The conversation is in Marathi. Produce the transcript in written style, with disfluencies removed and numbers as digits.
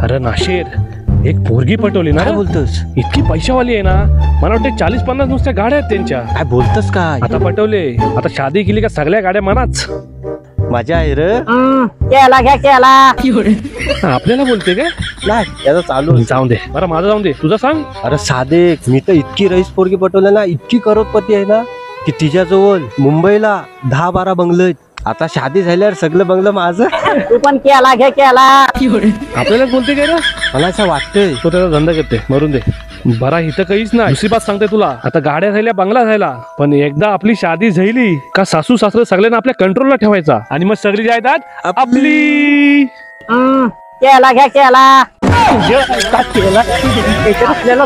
अरे नाशेर, एक पोरगी पटवली ना. काय बोलतोस? इतकी पैशावाली आहे ना, मला वाटते 40-50 नुसत्या गाड्या आहेत त्यांच्या. काय बोलतोस काय? आता पटवले, आता शादी केली का सगळ्या गाड्या मनाच. मजा आहे रे. केला घ्या केला. आपल्याला बोलते काय? नाही याचा चालू आहे. जाऊन दे बरं, माझं जाऊन दे, तुझं सांग. अरे साधे, मी तर इतकी रईस पोरगी पटवली ना, इतकी करोडपती आहे ना, की तिच्याजवळ मुंबईला 10-12 बंगले आहेत. आता शादी झाल्यावर सगळं बंगलं माझं. तू पण केला घ्या केला. आपल्यालाच बोलते काय ना? मला असं वाटतंय. तो त्याचा धंदा करते, मरून दे. बरा इथं काहीच नाही. दुसरी बात सांगते तुला, आता गाड्या झाल्या, बंगला झाला, पण एकदा आपली शादी झाली का सासू सासरे सगळ्यांना आपल्या कंट्रोलला ठेवायचा आणि मग सगळी जायदाद आपली. केला घ्या केला. केला आपल्याला